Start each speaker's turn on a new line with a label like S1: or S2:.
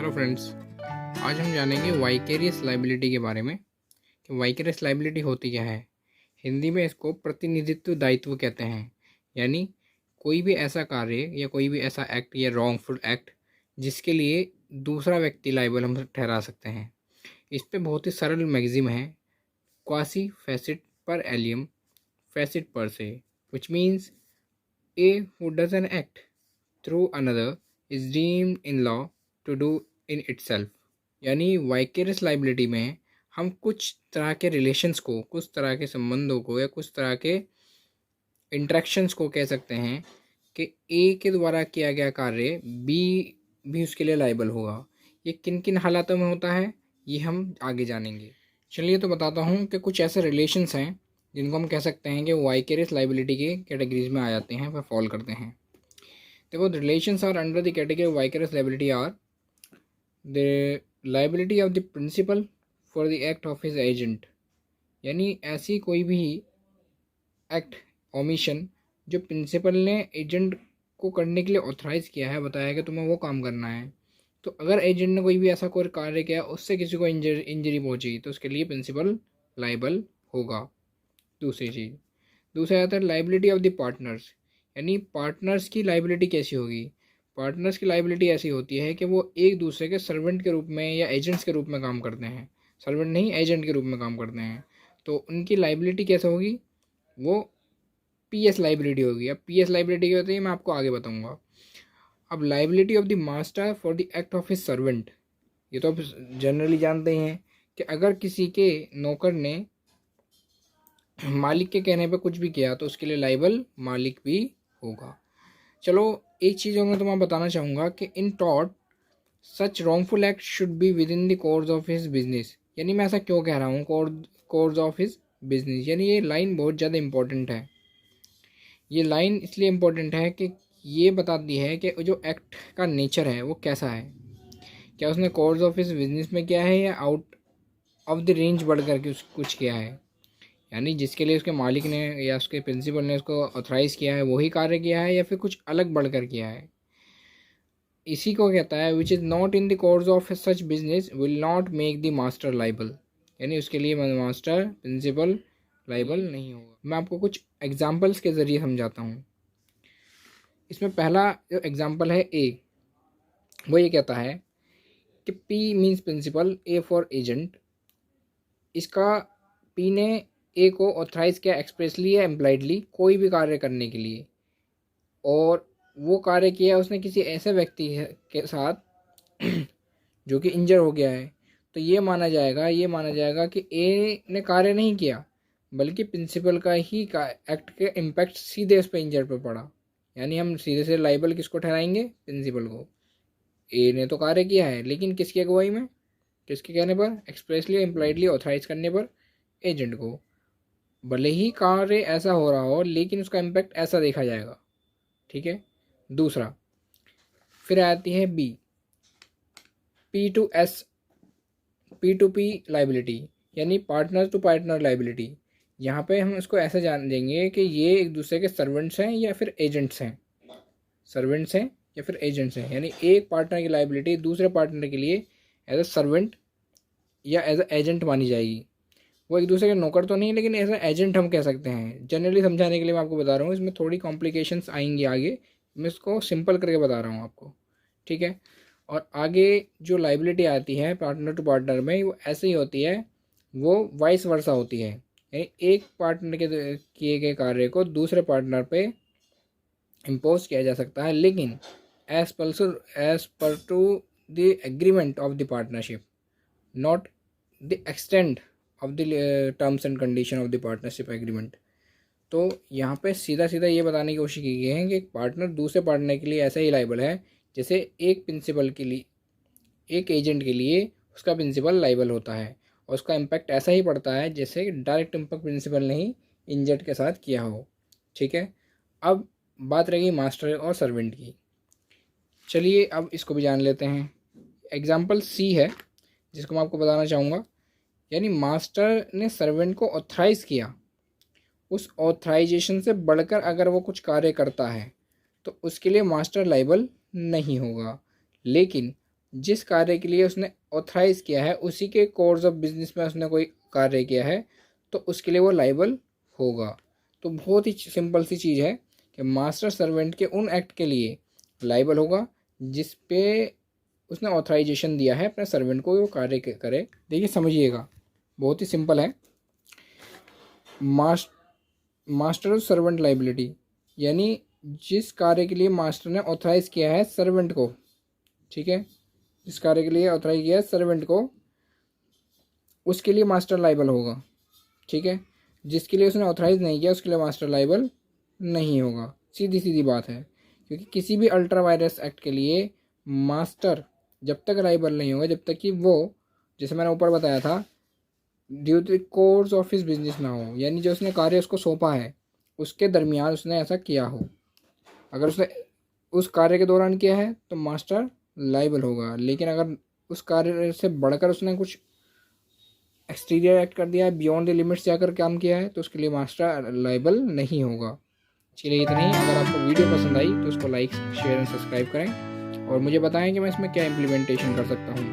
S1: Hello friends, आज हम जानेंगे वाइकेरियस लाइबिलिटी के बारे में कि वाइकेरियस लाइबिलिटी होती क्या है। हिंदी में इसको प्रतिनिधित्व दायित्व कहते हैं। यानी कोई भी ऐसा कार्य या कोई भी ऐसा एक्ट या रॉन्गफुल एक्ट जिसके लिए दूसरा व्यक्ति लाइबल हम ठहरा सकते हैं। इस पे बहुत ही सरल मैगजिम है, क्वासी फेसिट पर एलियम फेसिट पर से, which means he who does an act through another is deemed in law to do in itself. यानी वाइकेरियस लाइबिलिटी में हम कुछ तरह के रिलेशंस को, कुछ तरह के संबंधों को या कुछ तरह के इंटरेक्शंस को कह सकते हैं कि ए के द्वारा किया गया कार्य बी भी उसके लिए लाइबल होगा। ये किन किन हालातों में होता है ये हम आगे जानेंगे। चलिए तो बताता हूँ कि कुछ ऐसे रिलेशंस हैं जिनको हम कह सकते हैं कि वाइकेरियस लाइबिलिटी के कैटेगरीज में आ जाते हैं, वह फॉल करते हैं। देखो, the relations are under the category of vicarious liability are the liability of the principal for the act of his agent। यानी ऐसी कोई भी एक्ट ओमिशन जो प्रिंसिपल ने एजेंट को करने के लिए ऑथराइज किया है, बताया कि तुम्हें वो काम करना है, तो अगर एजेंट ने कोई भी ऐसा कोई कार्य किया उससे किसी को इंजरी पहुंची तो उसके लिए प्रिंसिपल लाइबल होगा। दूसरी चीज़, दूसरा आता है लाइबिलिटी ऑफ द पार्टनर्स। यानी पार्टनर्स की लाइबिलिटी कैसी होगी। पार्टनर्स की लाइबिलिटी ऐसी होती है कि वो एक दूसरे के सर्वेंट के रूप में या एजेंट्स के रूप में काम करते हैं। सर्वेंट नहीं, एजेंट के रूप में काम करते हैं, तो उनकी लाइबिलिटी कैसे होगी, वो पीएस लाइबिलिटी होगी। अब पीएस लाइबिलिटी क्या होती है मैं आपको आगे बताऊंगा। अब liability of the master for the act of his servant, ये तो आप जनरली जानते ही हैं कि अगर किसी के नौकर ने मालिक के कहने पे कुछ भी किया तो उसके लिए लाइबल मालिक भी होगा। चलो, एक चीज़ और मैं तुम्हें बताना चाहूँगा कि इन टॉट such wrongful act should be within the course of his business. यानी मैं ऐसा क्यों कह रहा हूँ कोर्स ऑफ हिज बिजनेस, यानी ये लाइन बहुत ज़्यादा इंपॉर्टेंट है। ये लाइन इसलिए इम्पोर्टेंट है कि ये बताती है कि जो एक्ट का नेचर है वो कैसा है। क्या उसने कोर्स ऑफ हिज बिजनेस में किया है या आउट ऑफ द रेंज बढ़ करके कुछ किया है। यानी जिसके लिए उसके मालिक ने या उसके प्रिंसिपल ने उसको ऑथराइज किया है वही कार्य किया है या फिर कुछ अलग बढ़कर किया है। इसी को कहता है which is not in the course of such business will not make the master liable. यानी उसके लिए मास्टर प्रिंसिपल लाइबल नहीं होगा। मैं आपको कुछ एग्जाम्पल्स के ज़रिए समझाता हूँ। इसमें पहला जो एग्जाम्पल है ए, वो ये कहता है कि P means principal, A for agent. इसका पी ने ए को ऑथराइज किया एक्सप्रेसली या एम्प्लाइडली कोई भी कार्य करने के लिए, और वो कार्य किया उसने किसी ऐसे व्यक्ति के साथ जो कि इंजर हो गया है, तो ये माना जाएगा कि ए ने कार्य नहीं किया बल्कि प्रिंसिपल का ही एक्ट के इम्पैक्ट सीधे उस पर इंजर पे पड़ा। यानी हम सीधे से लाइबल किसको ठहराएंगे, प्रिंसिपल को। ए ने तो कार्य किया है लेकिन किसकी अगुवाई में, किसके कहने पर, एक्सप्रेसली एम्प्लाइडली ऑथराइज करने पर एजेंट को। भले ही कार्य ऐसा हो रहा हो लेकिन उसका इम्पैक्ट ऐसा देखा जाएगा। ठीक है। दूसरा, फिर आती है B, P to S, P to P liability, यानी पार्टनर टू पार्टनर लाइबिलिटी। यहाँ पे हम इसको ऐसा जान देंगे कि ये एक दूसरे के सर्वेंट्स हैं या फिर एजेंट्स हैं। सर्वेंट्स हैं या फिर एजेंट्स हैं, यानी एक पार्टनर की लाइबिलिटी दूसरे पार्टनर के लिए एज अ सर्वेंट या एज अ एजेंट मानी जाएगी। वो एक दूसरे के नौकर तो नहीं लेकिन एज अ एजेंट हम कह सकते हैं। जनरली समझाने के लिए मैं आपको बता रहा हूँ, इसमें थोड़ी कॉम्प्लिकेशंस आएंगी आगे, मैं इसको सिंपल करके बता रहा हूँ आपको। ठीक है। और आगे जो लाइबिलिटी आती है पार्टनर टू पार्टनर में, वो ऐसे ही होती है, वो वाइस वर्सा होती है। यानी एक पार्टनर के किए गए कार्य को दूसरे पार्टनर पे इम्पोज किया जा सकता है, लेकिन as per to the agreement of the partnership, not the extent of the terms and condition of the partnership agreement. तो यहाँ पे सीधा सीधा ये बताने की कोशिश की गई है कि पार्टनर दूसरे पार्टनर के लिए ऐसा ही लाइबल है जैसे एक प्रिंसिपल के लिए, एक एजेंट के लिए उसका प्रिंसिपल लाइबल होता है, और उसका इम्पैक्ट ऐसा ही पड़ता है जैसे डायरेक्ट इम्पैक्ट प्रिंसिपल ने ही इंजर्ड के साथ किया हो। ठीक है। अब बात रहेगी मास्टर और सर्वेंट की। चलिए अब इसको भी जान लेते हैं। एग्जाम्पल सी है जिसको मैं आपको बताना चाहूँगा। यानी मास्टर ने सर्वेंट को ऑथराइज़ किया, उस ऑथराइजेशन से बढ़कर अगर वो कुछ कार्य करता है तो उसके लिए मास्टर लाइबल नहीं होगा, लेकिन जिस कार्य के लिए उसने ऑथराइज किया है उसी के कोर्स ऑफ बिजनेस में उसने कोई कार्य किया है तो उसके लिए वो लाइबल होगा। तो बहुत ही सिंपल सी चीज़ है कि मास्टर सर्वेंट के उन एक्ट के लिए लाइबल होगा जिस पे उसने ऑथराइजेशन दिया है अपने सर्वेंट को वो कार्य करे। देखिए समझिएगा, बहुत ही सिंपल है। मास्टर ऑफ सर्वेंट लाइबिलिटी यानी जिस कार्य के लिए मास्टर ने ऑथराइज किया है सर्वेंट को, ठीक है, जिस कार्य के लिए ऑथराइज किया है सर्वेंट को उसके लिए मास्टर लाइबल होगा, ठीक है। जिसके लिए उसने ऑथराइज नहीं किया उसके लिए मास्टर लाइबल नहीं होगा। सीधी सीधी बात है, क्योंकि किसी भी अल्ट्रा वायरस एक्ट के लिए मास्टर जब तक लाइबल नहीं होगा जब तक कि वो, जैसे मैंने ऊपर बताया था, due to course of his business ना हो, यानी जो उसने कार्य उसको सौंपा है उसके दरमियान उसने ऐसा किया हो। अगर उसने उस कार्य के दौरान किया है तो मास्टर लाइबल होगा, लेकिन अगर उस कार्य से बढ़कर उसने कुछ एक्सटीरियर एक्ट कर दिया है, बियॉन्ड द लिमिट्स जाकर काम किया है, तो उसके लिए मास्टर लाइबल नहीं होगा। चलिए इतना ही। अगर आपको वीडियो पसंद आई तो उसको लाइक शेयर एंड सब्सक्राइब करें और मुझे बताएं कि मैं इसमें क्या इम्प्लीमेंटेशन कर सकता हूँ।